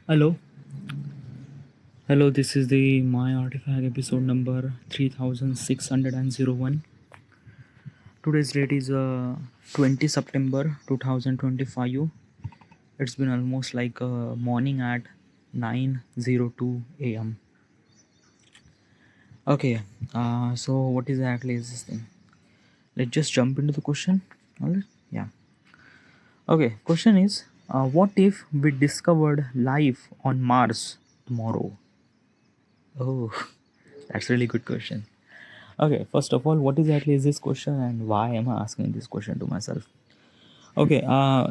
Hello, hello. This is the My Artifact episode number 3601. Today's date is 20 September 2025. It's been almost like morning at 9:02 a.m. Okay, so what exactly is this thing? Let's just jump into the question. Alright, yeah. Okay, question is, what if we discovered life on Mars tomorrow? Oh, that's a really good question. Okay, first of all, what exactly is this question and why am I asking this question to myself? Okay,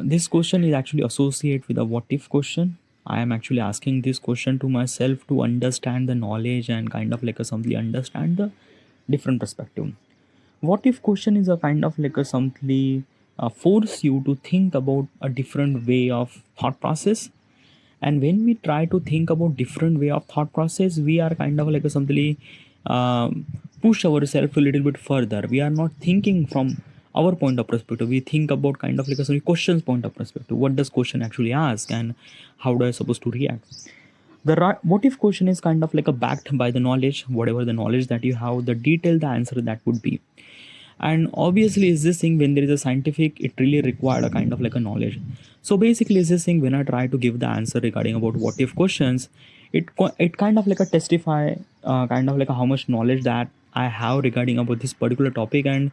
this question is actually associated with a what if question. I am actually asking this question to myself to understand the knowledge and kind of like a simply understand the different perspective. What if question is a kind of like a simply force you to think about a different way of thought process, and when we try to think about different way of thought process, we are kind of like a simply push ourselves a little bit further. We are not thinking from our point of perspective. We think about kind of like a questions point of perspective. What does question actually ask, and how do I supposed to react? The what if question is kind of like a backed by the knowledge, whatever the knowledge that you have, the detailed answer that would be. And obviously is this thing, when there is a scientific, it really required a kind of like a knowledge. So basically is this thing, when I try to give the answer regarding about what if questions, it kind of like a testify kind of like a how much knowledge that I have regarding about this particular topic. And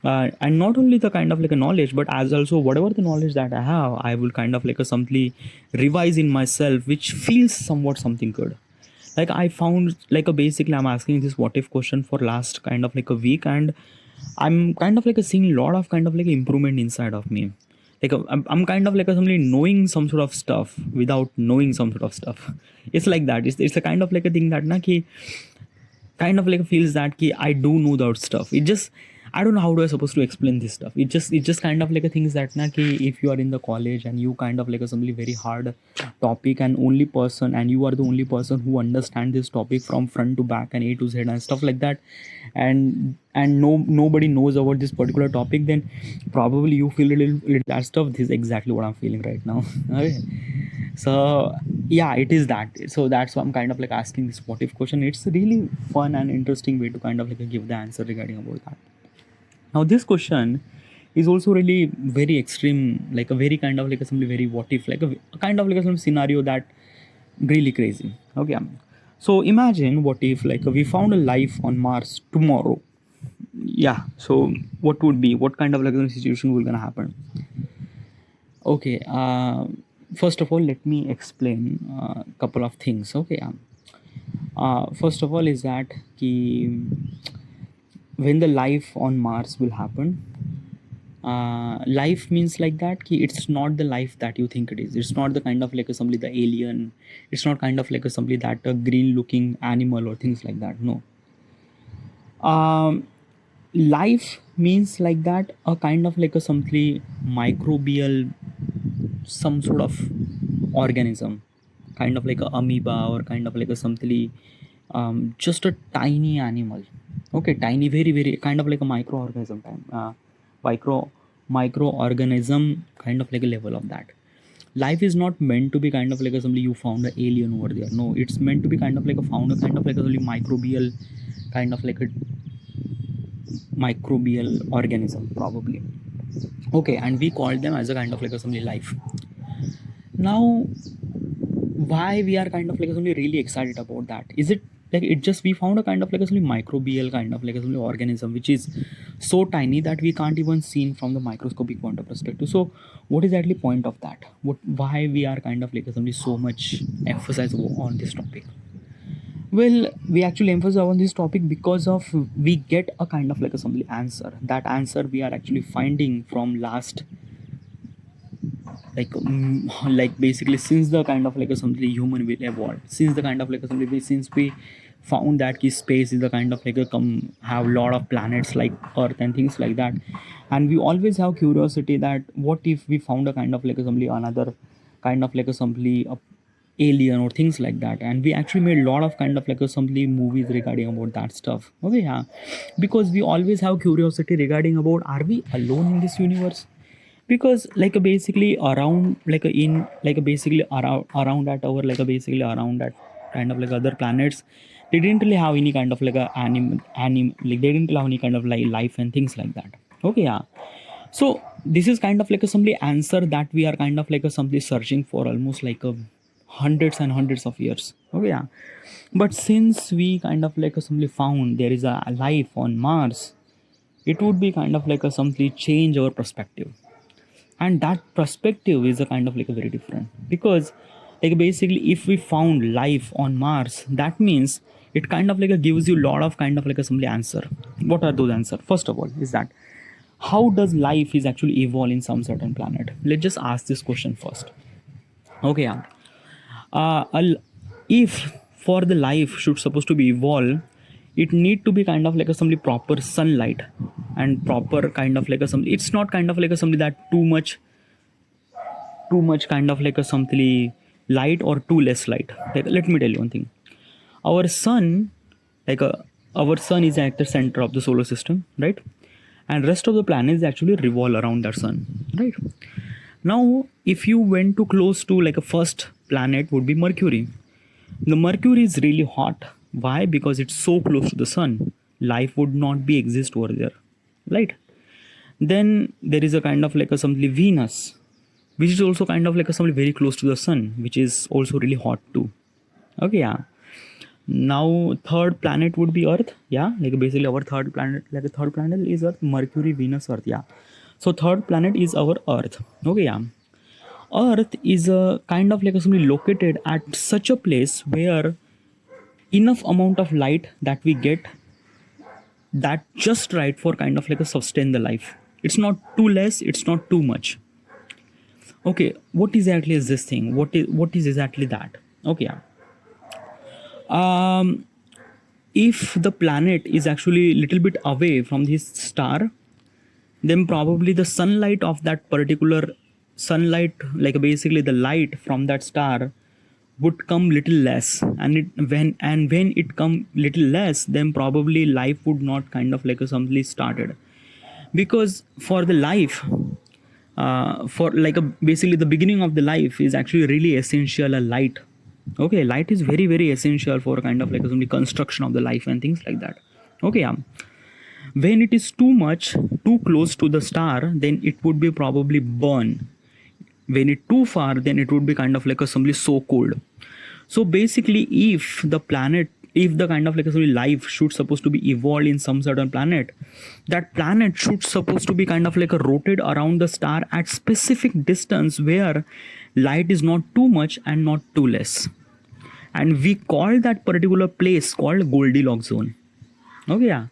not only the kind of like a knowledge, but as also whatever the knowledge that I have, I will kind of like a simply revise in myself, which feels somewhat something good. Like I found like a basically I'm asking this what if question for last kind of like a week, and I'm kind of like a seeing a lot of kind of like improvement inside of me. Like I'm kind of like a somebody knowing some sort of stuff without knowing some sort of stuff. It's like that. It's a kind of like a thing that na ki kind of like feels that ki I do know that stuff. It just, I don't know how do I supposed to explain this stuff. It just kind of like a things that na ki if you are in the college and you kind of like a something very hard topic, and only person, and you are the only person who understand this topic from front to back and A to Z and stuff like that, and nobody knows about this particular topic, then probably you feel a little that stuff. This is exactly what I'm feeling right now. Okay, so yeah, it is that. So that's why I'm kind of like asking this what if question. It's a really fun and interesting way to kind of like give the answer regarding about that. Now this question is also really very extreme, like a very kind of like a simply very what if, like a kind of like a some scenario that really crazy. Okay, so imagine what if like we found a life on Mars tomorrow. Yeah, so what would be, what kind of like a situation will gonna happen? Okay, first of all, let me explain a couple of things. Okay, first of all is that ki, when the life on Mars will happen, life means like that ki it's not the life that you think it is. It's not the kind of like a somebody the alien. It's not kind of like a somebody that a green looking animal or things like that. No. Life means like that a kind of like a simply microbial, some sort of organism, kind of like a amoeba or kind of like a something, just a tiny animal. Okay, tiny, very very kind of like a microorganism time, microorganism kind of like a level of that. Life is not meant to be kind of like a somebody you found an alien over there. No, it's meant to be kind of like a found a kind of like a really microbial, kind of like a microbial organism probably. Okay, and we call them as a kind of like a somebody life. Now why we are kind of like only really excited about that, is it like it just we found a kind of like a only microbial kind of like a only organism which is so tiny that we can't even see from the microscopic point of perspective. So what is actually point of that, what, why we are kind of like only so much emphasize on this topic? Well, we actually emphasize on this topic because of we get a kind of like a simply answer. That answer we are actually finding from last like like basically since the kind of like a something human will evolve, since the kind of like a something since we found that key space is the kind of like a have lot of planets like Earth and things like that, and we always have curiosity that what if we found a kind of like a something another kind of like a something alien or things like that. And we actually made a lot of kind of like a something movies regarding about that stuff. Okay, yeah, because we always have curiosity regarding about are we alone in this universe. because basically around in basically around at our basically around that kind of other planets, they didn't really have any kind of a like they didn't really have any kind of life and things like that. Okay, yeah. So this is kind of a simply answer that we are kind of simply searching for almost hundreds and hundreds of years. Okay, yeah. But since we kind of simply found there is a life on Mars, it would be kind of simply change our perspective. And that perspective is a kind of a very different, because basically if we found life on Mars, that means it kind of gives you a lot of kind of a simply answer. What are those answers? First of all is that how does life is actually evolve in some certain planet? Let's just ask this question first. Okay, yeah. If for the life should supposed to be evolve, it need to be kind of simply proper sunlight and proper kind of some, it's not kind of something that too much kind of something light or too less light. Let me tell you one thing. Our sun, like our sun is at the center of the solar system, right? And rest of the planets actually revolve around that sun, right? Now if you went too close to a first planet would be Mercury. The Mercury is really hot. Why? Because it's so close to the sun. Life would not be exist over there, right? Then there is a kind of something Venus, which is also kind of something very close to the sun, which is also really hot too. Okay, yeah. Now third planet would be Earth. Yeah, basically our third planet, third planet is Earth, Mercury, Venus, Earth. Yeah. So third planet is our Earth. Okay, yeah. Earth is a kind of something located at such a place where enough amount of light that we get, that just right for kind of sustain the life. It's not too less, it's not too much. Okay, what exactly is this thing? What is exactly that? Okay, yeah. If the planet is actually a little bit away from this star, then probably the sunlight of that particular sunlight, basically the light from that star, would come little less, and when it come little less, then probably life would not kind of something started. Because for the life, for basically the beginning of the life is actually really essential a light. Okay, light is very very essential for kind of some construction of the life and things like that. Okay, yeah. When it is too much, too close to the star, then it would be probably burn. When it too far, then it would be kind of something so cold. So basically if the planet, if the kind of life should supposed to be evolved in some certain planet, that planet should supposed to be kind of rotate around the star at specific distance where light is not too much and not too less, and we call that particular place called Goldilocks zone. Okay, yeah.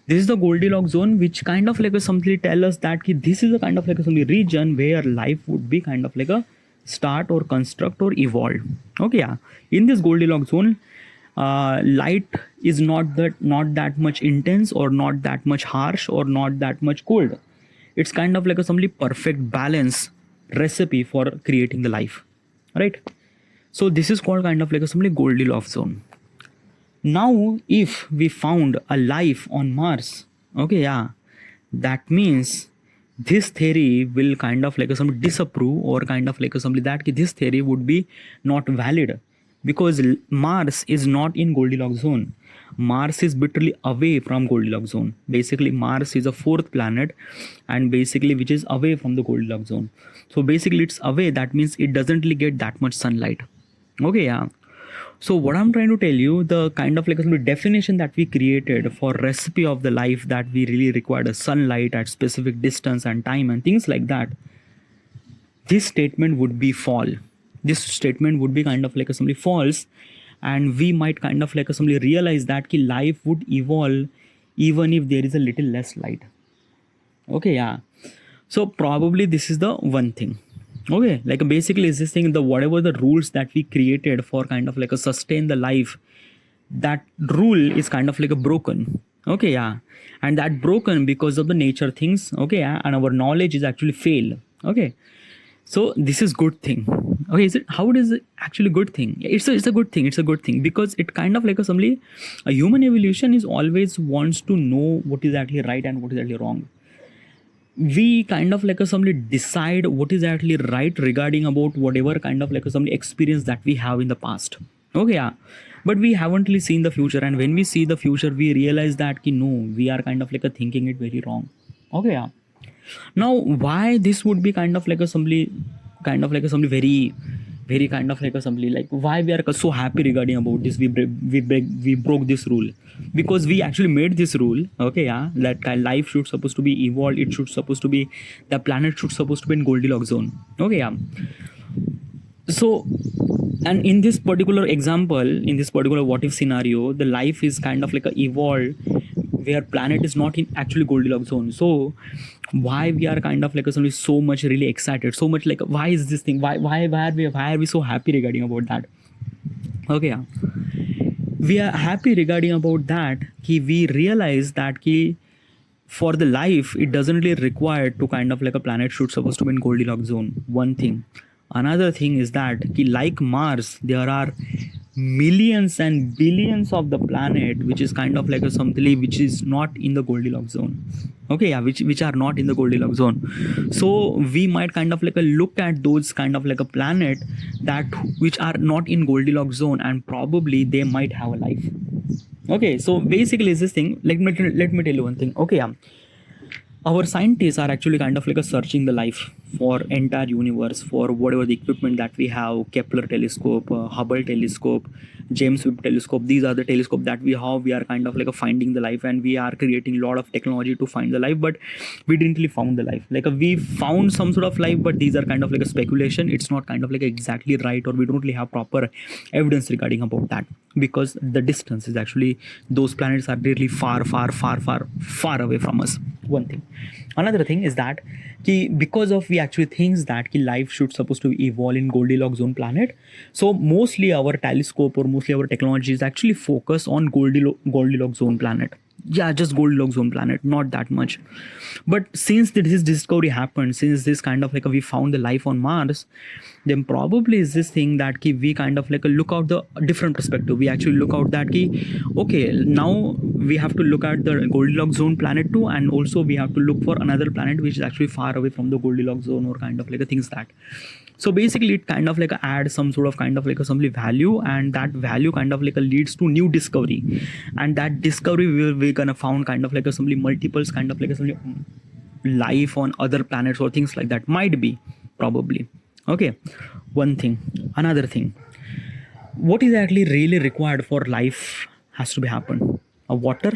This is the Goldilocks zone, which kind of something tell us that this is a kind of some region where life would be kind of a start or construct or evolve. Okay, yeah. In this Goldilocks zone, light is not that much intense or not that much harsh or not that much cold. It's kind of some perfect balance recipe for creating the life, right? So this is called kind of some Goldilocks zone. Now if we found a life on Mars, okay, yeah, that means this theory will kind of some disapprove, or kind of something that this theory would be not valid, because Mars is not in Goldilocks zone. Mars is literally away from Goldilocks zone. Basically Mars is a fourth planet, and basically which is away from the Goldilocks zone. So basically it's away, that means it doesn't really get that much sunlight. Okay, yeah. So what I'm trying to tell you, the kind of definition that we created for recipe of the life, that we really required a sunlight at specific distance and time and things like that, this statement would be false. This statement would be kind of something false, and we might kind of something realize that life would evolve even if there is a little less light. Okay, yeah. So probably this is the one thing. Okay, basically is this thing, the whatever the rules that we created for kind of a sustain the life, that rule is kind of a broken. Okay, yeah. And that broken because of the nature things. Okay, yeah. And our knowledge is actually fail. Okay, so this is good thing. Okay, is it, how it is actually good thing? It's a good thing. It's a good thing, because it kind of a human evolution is always wants to know what is actually right and what is actually wrong. we kind of like a somebody decide what is actually right regarding about whatever kind of like a somebody experience that we have in the past. Okay, yeah. But we haven't really seen the future, and when we see the future we realize that ki, no, we are kind of like a thinking it very wrong. Okay, yeah. Now why this would be kind of like a somebody very very kind of like a somebody, like why we are so happy regarding about this, we broke this rule because we actually made this rule. Okay, yeah, that kind life should supposed to be evolved, it should supposed to be, the planet should supposed to be in Goldilocks zone. Okay, yeah. So, and in this particular example, in this particular what if scenario, the life is kind of like a evolved where planet is not in actually Goldilocks zone. So why we are kind of like a so much really excited, so much like why is this thing, why are we so happy regarding about that? Okay, yeah. We are happy regarding about that ki we realize that ki for the life it doesn't really require to kind of like a planet should supposed to be in Goldilocks zone. One thing. Another thing is that ki like Mars, there are millions and billions of the planet which is kind of like a something which is not in the Goldilocks zone. Okay, yeah, which are not in the Goldilocks zone. So we might kind of like a look at those kind of like a planet that which are not in Goldilocks zone, and probably they might have a life. Okay, so basically is this thing, let me tell you one thing. Okay, yeah, our scientists are actually kind of like a searching the life for entire universe, for whatever the equipment that we have, Kepler telescope, Hubble telescope, James Webb telescope. These are the telescope that we have. We are kind of like a finding the life, and we are creating a lot of technology to find the life, but we didn't really found the life. Like we found some sort of life, but these are kind of like a speculation. It's not kind of like exactly right, or we don't really have proper evidence regarding about that, because the distance is actually, those planets are really far away from us. One thing. Another thing is that because of we actually thinks that life should supposed to evolve in Goldilocks zone planet, so mostly our telescope or mostly our technology is actually focused on Goldilocks zone planet. Yeah, just Goldilocks zone planet, not that much. But since this discovery happened, since this kind of like we found the life on Mars, then probably is this thing that we kind of like look out the different perspective. We actually look out that okay, now we have to look at the Goldilocks zone planet too, and also we have to look for another planet which is actually far away from the Goldilocks zone, or kind of like things that. So basically it kind of like adds some sort of kind of like some value, and that value kind of like leads to new discovery, and that discovery we're gonna found kind of like some multiples kind of like some life on other planets or things like that, might be, probably. Okay, one thing. Another thing, what is actually really required for life has to be happen? A water.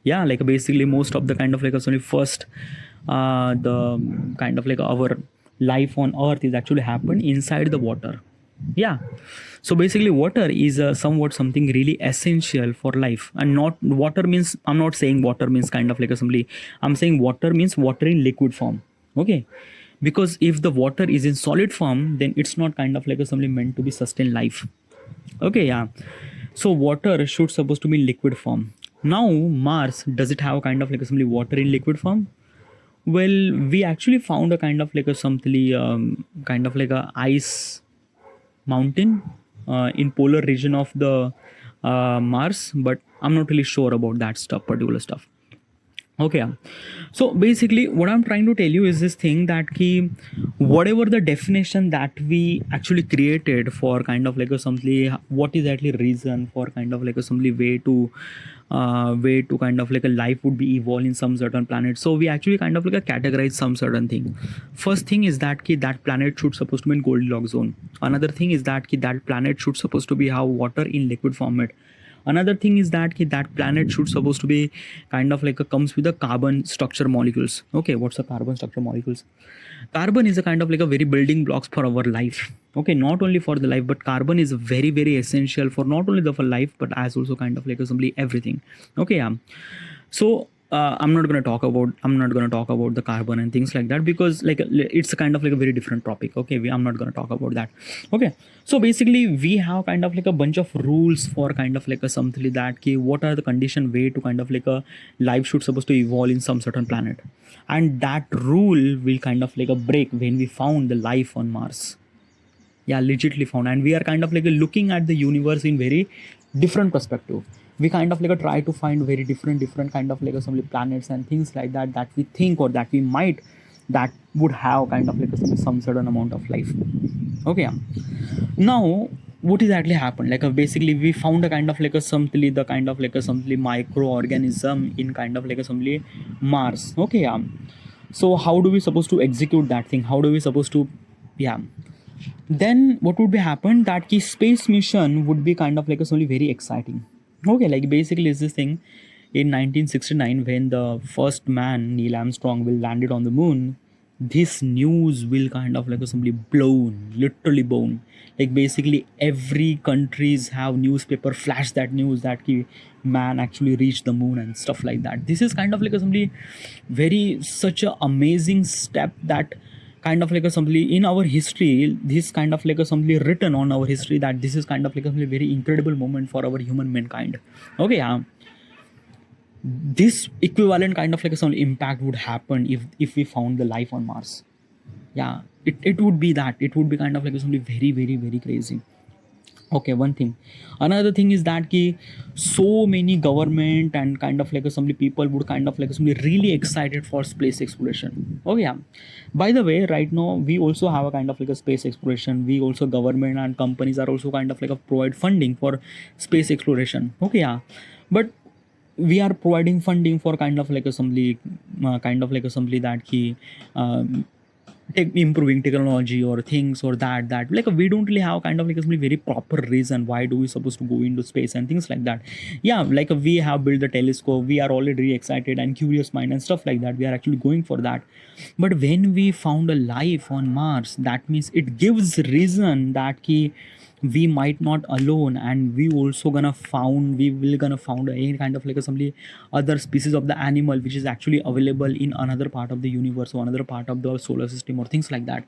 Yeah, like basically most of the kind of like first the kind of like our life on earth is actually happen inside the water. Yeah, so basically water is somewhat something really essential for life. And not water means, I'm not saying water means kind of like assembly, I'm saying water means water in liquid form. Okay, because if the water is in solid form, then it's not kind of like assembly meant to be sustain life. Okay, yeah, so water should supposed to be in liquid form. Now Mars, does it have kind of like assembly water in liquid form? Well, we actually found a kind of like a something kind of like a ice mountain in polar region of the Mars, but I'm not really sure about that stuff, particular stuff. Okay, so basically what I'm trying to tell you is this thing that whatever the definition that we actually created for kind of like a something, what is actually reason for kind of like a something way to kind of like a life would be evolved in some certain planet. So we actually kind of like a categorize some certain thing. First thing is that that planet should supposed to be in Goldilocks zone. Another thing is that that planet should supposed to be have water in liquid format. Another thing is that that planet should supposed to be kind of like comes with a carbon structure molecules. Okay, what's a carbon structure molecules? Carbon is a kind of like a very building blocks for our life. Okay, not only for the life, but carbon is very essential for not only the for life, but as also kind of like assembly everything. Okay, yeah. So I'm not going to talk about the carbon and things like that, because like it's a kind of like a very different topic. Okay, I'm not going to talk about that. Okay, so basically we have kind of like a bunch of rules for kind of like a something that what are the condition way to kind of like a life should supposed to evolve in some certain planet, and that rule will kind of like a break when we found the life on Mars. Yeah, legitly found, and we are kind of like looking at the universe in very different perspective. We kind of like try to find very different kind of like some planets and things like that we think or that we might that would have kind of like some certain amount of life. Okay, yeah. Now what is actually happened, like basically we found a kind of like a simply the kind of like a simply microorganism in kind of like a simply Mars. Okay, yeah. So how do we supposed to execute that thing, how do we supposed to, yeah. Then what would be happen that key space mission would be kind of like a solely very exciting. Okay, like basically is this thing in 1969 when the first man Neil Armstrong will landed on the moon. This news will kind of like a simply blown, literally blown. Like basically every countries have newspaper flash that news that key man actually reached the moon and stuff like that. This is kind of like a simply very such a amazing step that kind of like a simply in our history, this kind of like a simply written on our history that this is kind of like a very incredible moment for our human mankind. Okay, yeah. This equivalent kind of like a some impact would happen if we found the life on Mars. Yeah, it would be that, it would be kind of like something very very very crazy. Okay, one thing. Another thing is that ki so many government and kind of like some people would kind of like some really excited for space exploration. Oh yeah. By the way, right now we also have a kind of like a space exploration. We also government and companies are also kind of like a provide funding for space exploration. Okay, yeah. But we are providing funding for kind of like assembly, kind of like assembly that he improving technology or things or that like we don't really have kind of like a very proper reason why do we supposed to go into space and things like that. Yeah, like we have built the telescope, we are already really excited and curious mind and stuff like that, we are actually going for that. But when we found a life on Mars, that means it gives reason that key we might not alone, and we also gonna found, we will gonna found any kind of like some other species of the animal which is actually available in another part of the universe or another part of the solar system or things like that.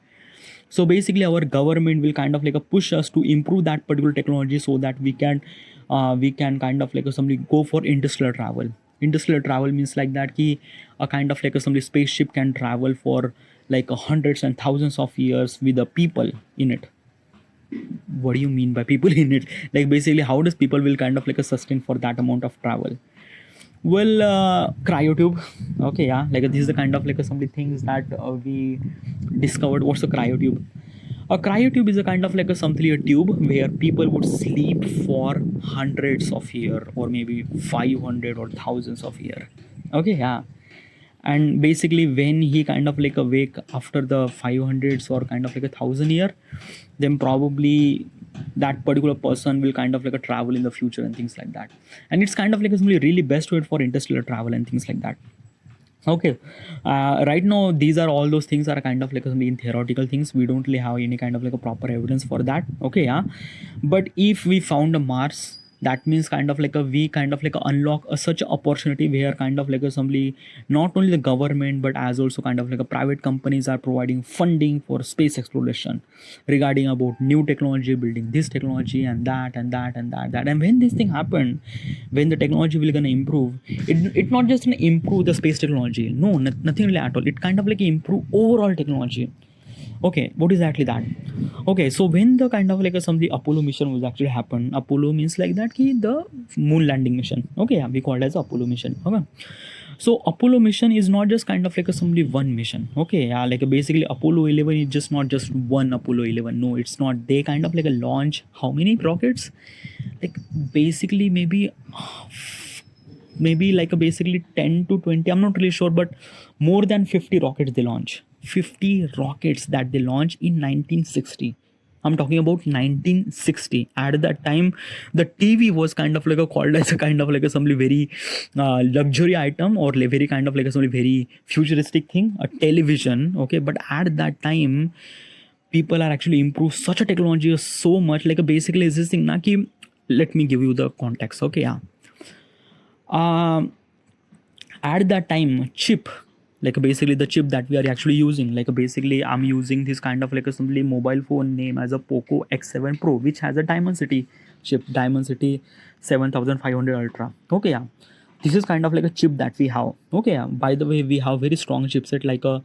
So basically our government will kind of like a push us to improve that particular technology so that we can kind of like a somebody go for interstellar travel. Interstellar travel means like that ki a kind of like a somebody spaceship can travel for like hundreds and thousands of years with the people in it. What do you mean by people in it? Like basically how does people will kind of like a sustain for that amount of travel? Well, cryotube. Okay, yeah, like this is the kind of like some things that we discovered. What's a cryotube? A cryotube is a kind of like a something, a tube where people would sleep for hundreds of year or maybe 500 or thousands of year. Okay, yeah. And basically when he kind of like awake after the 500s or kind of like 1,000 year, then probably that particular person will kind of like a travel in the future and things like that. And it's kind of like a really best way for interstellar travel and things like that. Okay, right now these are all those things are kind of like in theoretical things, we don't really have any kind of like a proper evidence for that. Okay, yeah. But if we found a Mars, that means kind of like a we kind of like a unlock a, such an opportunity where kind of like a somebody, not only the government but as also kind of like a private companies are providing funding for space exploration regarding about new technology, building this technology and that and that and that. And when this thing happened, when the technology will gonna improve, it not just gonna improve the space technology, no, nothing really at all, it kind of like improve overall technology. Okay, what is actually that? Okay, so when the kind of like some the Apollo mission was actually happened, Apollo means like that ki the moon landing mission. Okay, yeah, we call it as Apollo mission. Okay, so Apollo mission is not just kind of like a simply one mission. Okay, yeah, like basically Apollo 11 is just not just one Apollo 11. No, it's not. They kind of like a launch how many rockets? Like basically maybe like a basically 10 to 20, I'm not really sure, but more than 50 rockets they launch. 50 rockets that they launch in 1960. I'm talking about 1960. At that time the TV was kind of like a called as a kind of like a somebody very luxury item or very kind of like a somebody very futuristic thing, a television. Okay, but at that time people are actually improved such a technology so much, like a basically is this thing na ki, let me give you the context. Okay, yeah. um, at that time chip, like basically the chip that we are actually using, like basically I'm using this kind of like a simply mobile phone name as a Poco X7 Pro, which has a Dimensity chip, Dimensity 7500 Ultra. Okay, yeah, this is kind of like a chip that we have. Okay, yeah. By the way, we have very strong chipset like a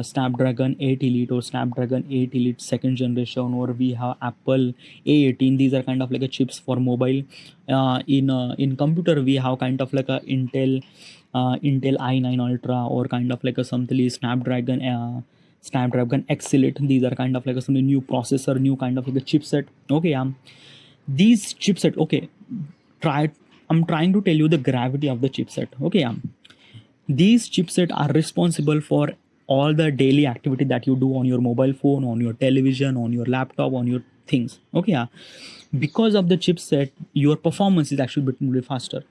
Snapdragon 8 Elite or Snapdragon 8 Elite second generation, or we have Apple A18. These are kind of like a chips for mobile. In computer we have kind of like a Intel Intel i9 Ultra, or kind of like a something Snapdragon X Elite. These are kind of like a some new processor, new kind of like a chipset. Okay, these chipset. Okay, try. I'm trying to tell you the gravity of the chipset. Okay, these chipset are responsible for all the daily activity that you do on your mobile phone, on your television, on your laptop, on your things. Okay, because of the chipset, your performance is actually a bit more faster.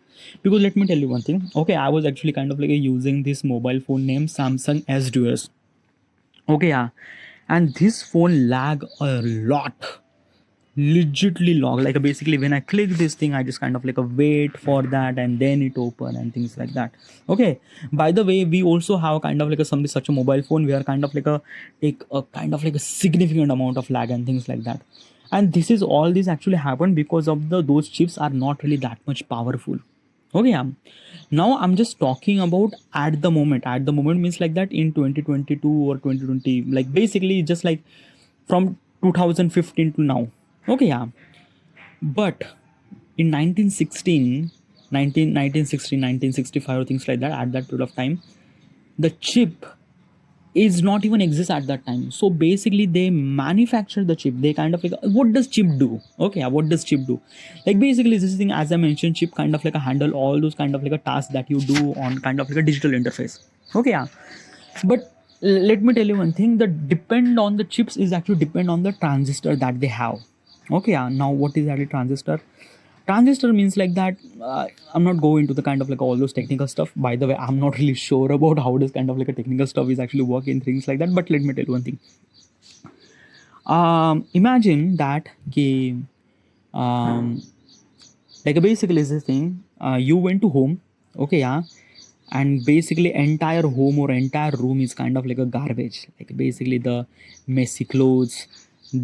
Because let me tell you one thing. Okay, I was actually kind of like using this mobile phone named Samsung S2s. Okay, and this phone lag a lot, legitly log, like basically when I click this thing, I just kind of like a wait for that and then it open and things like that. Okay, by the way, we also have kind of like a something such a mobile phone where kind of like a take a kind of like a significant amount of lag and things like that. And this is all this actually happened because of the those chips are not really that much powerful. Okay, now I'm just talking about at the moment. At the moment means like that in 2022 or 2020, like basically just like from 2015 to now. Okay, but in 1965 or things like that, at that period of time, the chip is not even exist at that time. So basically they manufacture the chip. They kind of like, what does chip do? Okay, what does chip do? Like basically this thing, as I mentioned, chip kind of like a handle all those kind of like a tasks that you do on kind of like a digital interface. Okay, but let me tell you one thing, the depend on the chips is actually depend on the transistor that they have. Okay, now what is actually transistor? Transistor means like that, I'm not going to the kind of like all those technical stuff. By the way, I'm not really sure about how this kind of like a technical stuff is actually working, things like that, but let me tell you one thing. Imagine that um, like basically is this thing, you went to home. Okay, and basically entire home or entire room is kind of like a garbage, like basically the messy clothes,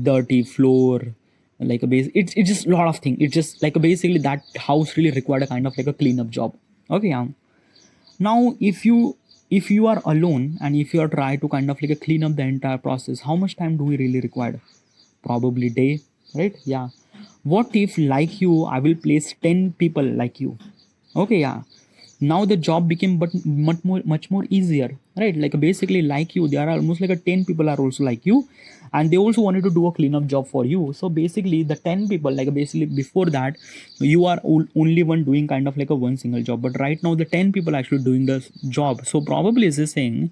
dirty floor, like a base, it's just a lot of things. It's just like basically that house really required a kind of like a cleanup job. Okay, now if you are alone and if you are trying to kind of like a clean up the entire process, how much time do we really require? Probably day, right? Yeah. What if like you, I will place 10 people like you? Okay, now the job became but much more easier, right? Like basically like you, there are almost like a 10 people are also like you, and they also wanted to do a cleanup job for you. So basically the 10 people, like basically before that you are only one doing kind of like a one single job, but right now the 10 people actually doing the job. So probably is this saying,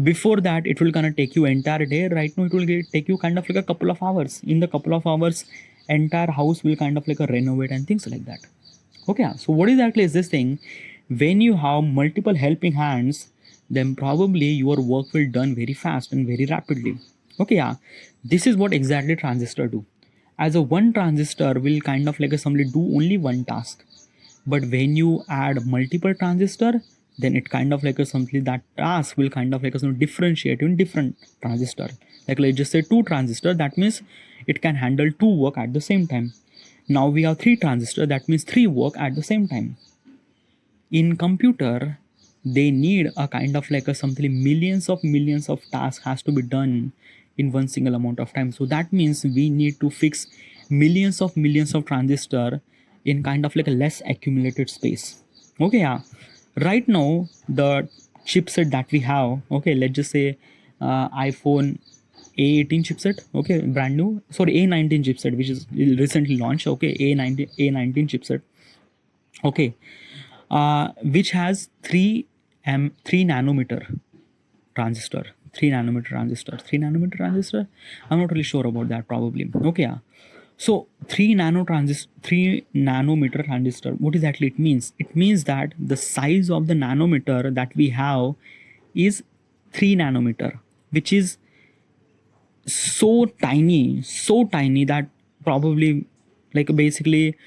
before that it will gonna take you entire day, right now it will take you kind of like a couple of hours. In the couple of hours entire house will kind of like a renovate and things like that. Okay, so what exactly is this thing? When you have multiple helping hands, then probably your work will done very fast and very rapidly. Okay, this is what exactly transistor do. As a one transistor will kind of like a simply do only one task, but when you add multiple transistor, then it kind of like a simply that task will kind of like a some differentiate in different transistor. Like let's just say two transistor, that means it can handle two work at the same time. Now we have three transistor, that means three work at the same time. In computer, they need a kind of like a something millions of tasks has to be done in one single amount of time. So that means we need to fix millions of transistor in kind of like a less accumulated space. Okay, right now the chipset that we have, okay, let's just say iPhone A18 chipset, okay, brand new, sorry, A19 chipset, which is recently launched. Okay, A19 chipset, okay, which has 3 nanometer transistor. 3 nanometer transistor, I'm not really sure about that, probably. Okay, so 3 nanometer transistor, what exactly it means? It means that the size of the nanometer that we have is 3 nanometer, which is so tiny that probably like basically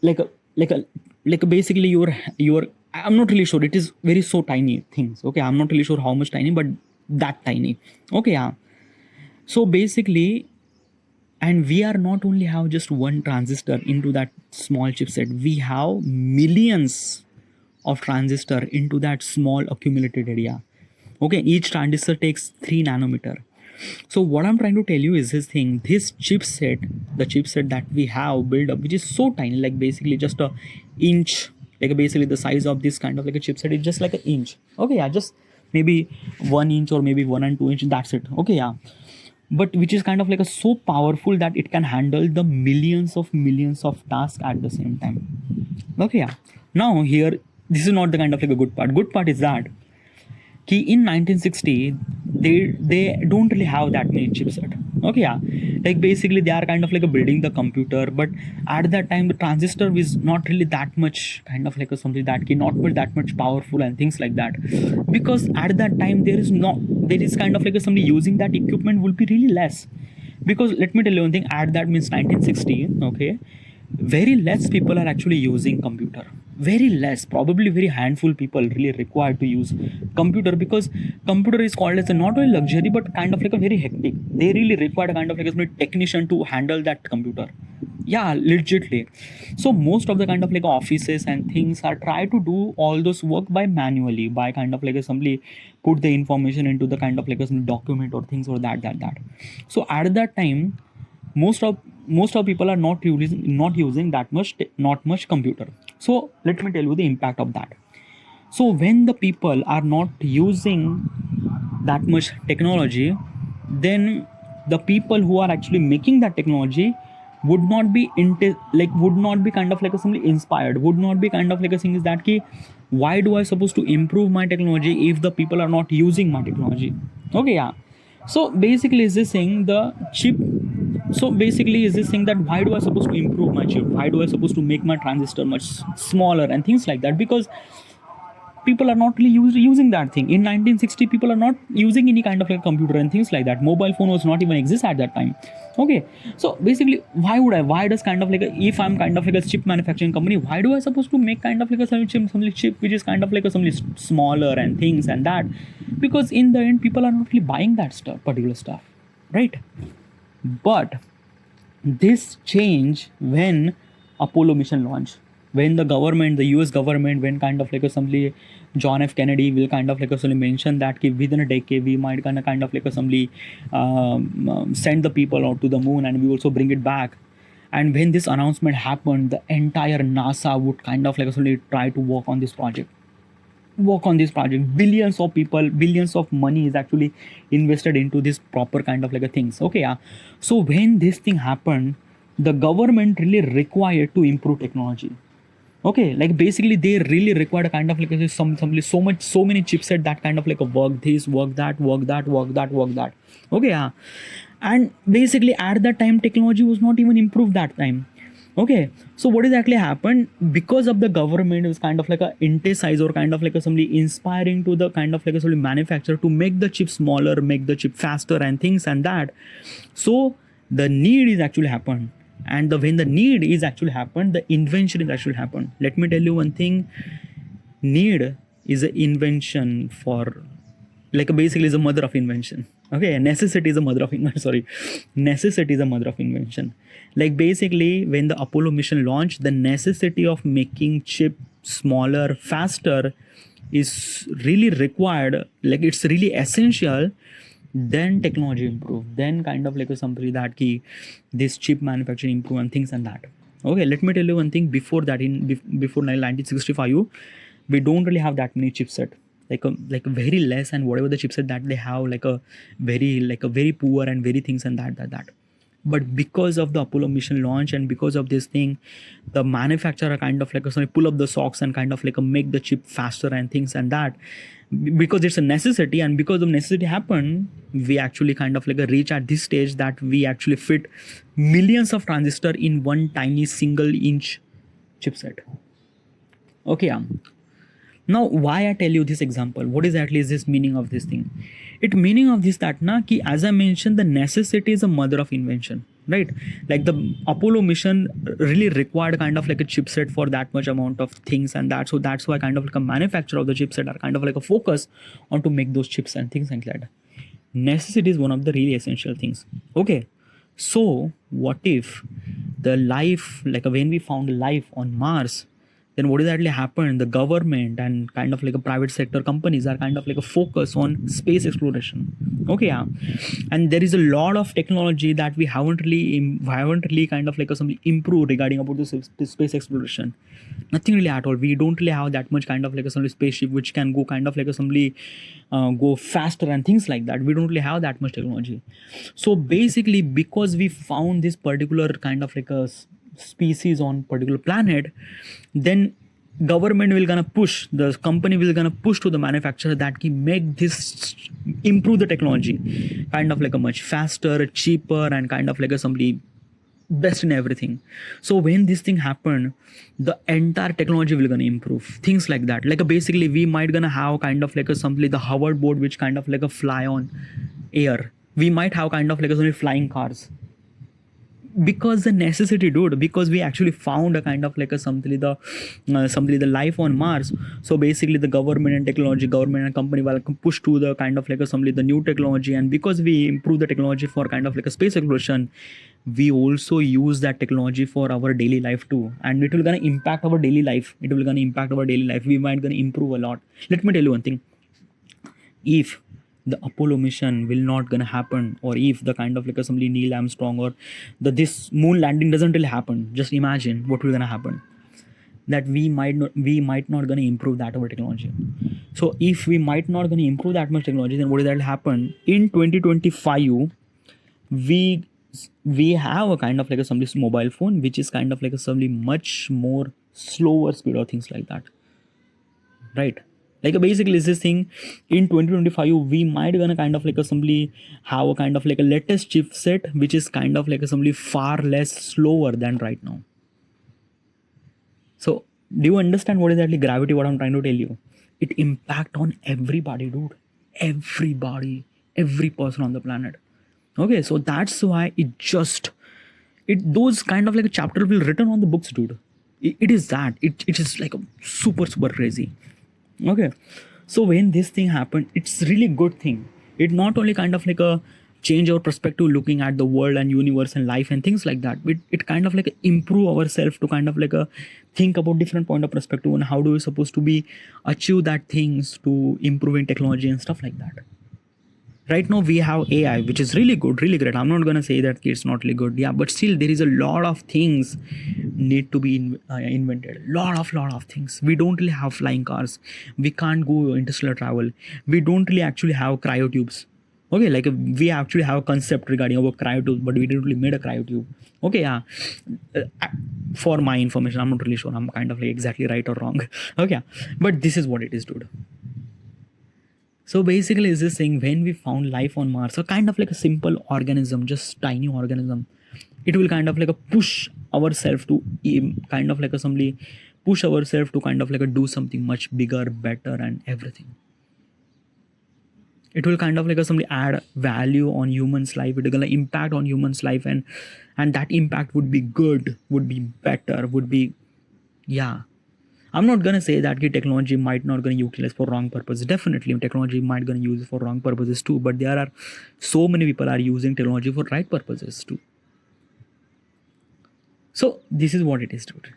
like a like a like basically your I'm not really sure, it is very so tiny things. Okay, I'm not really sure how much tiny, but that tiny. Okay, so basically, and we are not only have just one transistor into that small chipset, we have millions of transistor into that small accumulated area. Okay, each transistor takes 3 nanometer. So what I'm trying to tell you is this thing, this chipset, the chipset that we have built up, which is so tiny, like basically just a inch, like basically the size of this kind of like a chipset is just like an inch. Okay, yeah, just maybe 1 inch or maybe 1 and 2 inch, that's it. Okay, yeah, but which is kind of like a so powerful that it can handle the millions of tasks at the same time. Okay, yeah. Now here, this is not the kind of like a good part. Good part is that कि in 1960 they don't really have that many chipset. Okay, yeah, like basically they are kind of like a building the computer, but at that time the transistor was not really that much kind of like a something that can not much that much powerful and things like that, because at that time there is kind of like a somebody using that equipment will be really less. Because let me tell you one thing, at that means 1960, okay, very less people are actually using computer. Very less, probably very handful people really required to use computer, because computer is called as a not only luxury but kind of like a very hectic. They really required a kind of like a technician to handle that computer. Yeah, legitly. So most of the kind of like offices and things are try to do all those work by manually, by kind of like a somebody put the information into the kind of like a some document or things or that. So at that time, most of people are not using that much not much computer. So let me tell you the impact of that. So when the people are not using that much technology, then the people who are actually making that technology would not be would not be kind of like a simply inspired, would not be kind of like a thing is that ki, why do I supposed to improve my technology if the people are not using my technology? Okay, yeah. So basically is this thing the chip, so basically is this thing that why do I supposed to improve my chip, why do I supposed to make my transistor much smaller and things like that? Because people are not really using that thing. In 1960 people are not using any kind of like computer and things like that. Mobile phone was not even exist at that time. Okay, so basically why does kind of like if I'm kind of like a chip manufacturing company, why do I supposed to make kind of like a some chip which is kind of like a some smaller and things and that? Because in the end people are not really buying that particular stuff, right? But this change when Apollo mission launched, when the government, the US government, when kind of like a somebody, John F. Kennedy will kind of like a somebody mention that within a decade we might kind of like a somebody send the people out to the moon and we also bring it back. And when this announcement happened, the entire NASA would kind of like a somebody try to work on this project. Billions of people, billions of money is actually invested into this proper kind of like a things. Okay, yeah. So when this thing happened, the government really required to improve technology. Okay, like basically they really required a kind of like so many chipset that kind of like a work this, work that. Okay, yeah. And basically at that time technology was not even improved that time. Okay, so what exactly happened? Because of the government was kind of like a intesize or kind of like a somebody inspiring to the kind of like a somebody manufacturer to make the chip smaller, make the chip faster and things and that. So the need is actually happened. And when the need is actually happened, the invention is actually happened. Let me tell you one thing, need is an invention for, like basically is a mother of invention. Okay, necessity is a mother of invention. Sorry, necessity is a mother of invention. Like basically, when the Apollo mission launched, the necessity of making chip smaller, faster is really required. Like it's really essential. Then technology improved. Then kind of like a somebody that key, this chip manufacturing improved and things and that. Okay, let me tell you one thing. Before that, before 1965, we don't really have that many chipset. Like a very less, and whatever the chipset that they have, like a very poor and very things and that. But because of the Apollo mission launch and because of this thing, the manufacturer kind of like a pull up the socks and kind of like a make the chip faster and things and that. Because it's a necessity, and because of necessity happened, we actually kind of like a reach at this stage that we actually fit millions of transistor in one tiny single inch chipset. Okay, now why I tell you this example, what exactly is this meaning of this thing? It meaning of this that na ki, as I mentioned, the necessity is a mother of invention, right? Like the Apollo mission really required kind of like a chipset for that much amount of things and that. So that's why kind of like a manufacturer of the chipset are kind of like a focus on to make those chips and things like that. Necessity is one of the really essential things. Okay, so what if the life, like when we found life on Mars, then what is actually happened? The government and kind of like a private sector companies are kind of like a focus on space exploration. Okay, yeah, and there is a lot of technology that we haven't really kind of like a, some improved regarding about the space exploration. Nothing really at all. We don't really have that much kind of like a some spaceship which can go kind of like a somebody go faster and things like that. We don't really have that much technology. So basically, because we found this particular kind of like a species on particular planet, then government will gonna push, the company will gonna push to the manufacturer that can make this, improve the technology kind of like a much faster, cheaper, and kind of like a somebody best in everything. So when this thing happened, the entire technology will gonna improve, things like that. Like basically we might gonna have kind of like a something, the hoverboard which kind of like a fly on air. We might have kind of like a something flying cars, because the necessity, dude, because we actually found a kind of like a something the life on Mars. So basically the government and company will push to the kind of like a something the new technology, and because we improve the technology for kind of like a space exploration, we also use that technology for our daily life too, and it will gonna impact our daily life. We might gonna improve a lot. Let me tell you one thing. If the Apollo mission will not gonna happen, or if the kind of like a somebody Neil Armstrong, or this moon landing doesn't really happen, just imagine what will gonna happen. That we might not gonna improve that our technology. So if we might not gonna improve that much technology, then what is that will happen in 2025? We have a kind of like a somebody's mobile phone which is kind of like a somebody much more slower speed or things like that, right? Like basically is this thing, in 2025 we might gonna kind of like a simply have a kind of like a latest chipset which is kind of like a simply far less slower than right now. So do you understand what is actually gravity, what I'm trying to tell you? It impact on everybody, dude. Every person on the planet. Okay, so that's why those kind of like a chapter will written on the books, dude. It is that it is like a super crazy. Okay, so when this thing happened, it's really good thing. It not only kind of like a change our perspective looking at the world and universe and life and things like that, but it kind of like improve ourselves to kind of like a think about different point of perspective on how do we supposed to be achieve that things to improving technology and stuff like that. Right now we have AI, which is really good, really great. I'm not gonna say that it's not really good, yeah, but still there is a lot of things need to be invented. Lot of things. We don't really have flying cars. We can't go interstellar travel. We don't really actually have cryotubes. Okay, like we actually have a concept regarding about cryotubes, but we didn't really made a cryotube. Okay, yeah. For my information, I'm not really sure I'm kind of like exactly right or wrong. Okay, but this is what it is, dude. So basically is this thing, when we found life on Mars, so kind of like a simple organism, just tiny organism, it will kind of like a push ourselves to kind of like a somebody push ourselves to kind of like a do something much bigger, better, and everything. It will kind of like a somebody add value on humans' life. It will gonna impact on humans' life, and that impact would be good, would be better, would be, yeah. I'm not gonna say that technology might not gonna utilize for wrong purposes. Definitely, technology might gonna use it for wrong purposes too. But there are so many people are using technology for right purposes too. So this is what it is, dude.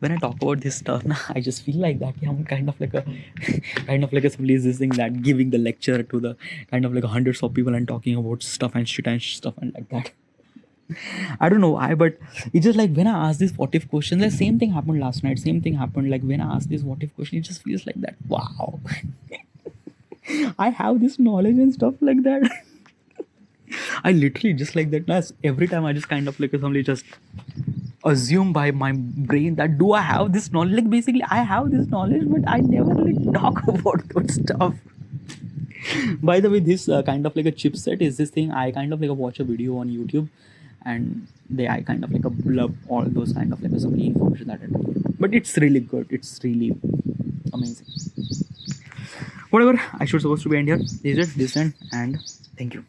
When I talk about this stuff, I just feel like that I'm kind of like a somebody is this thing that giving the lecture to the kind of like hundreds of people and talking about stuff and shit and stuff and like that. I don't know why, but it's just like when I asked this what if question, the same thing happened last night. Same thing happened like when I asked this what if question, it just feels like that. Wow. I have this knowledge and stuff like that. I literally just like that. Every time I just kind of like somebody just assume by my brain that do I have this knowledge? Like basically I have this knowledge, but I never really talk about that stuff. By the way, this kind of like a chipset is this thing. I kind of like watch a video on YouTube, and I kind of like love all those kind of like some information that I do. But it's really good. It's really amazing. Whatever, I should supposed to be end here. This is it, this end, and thank you.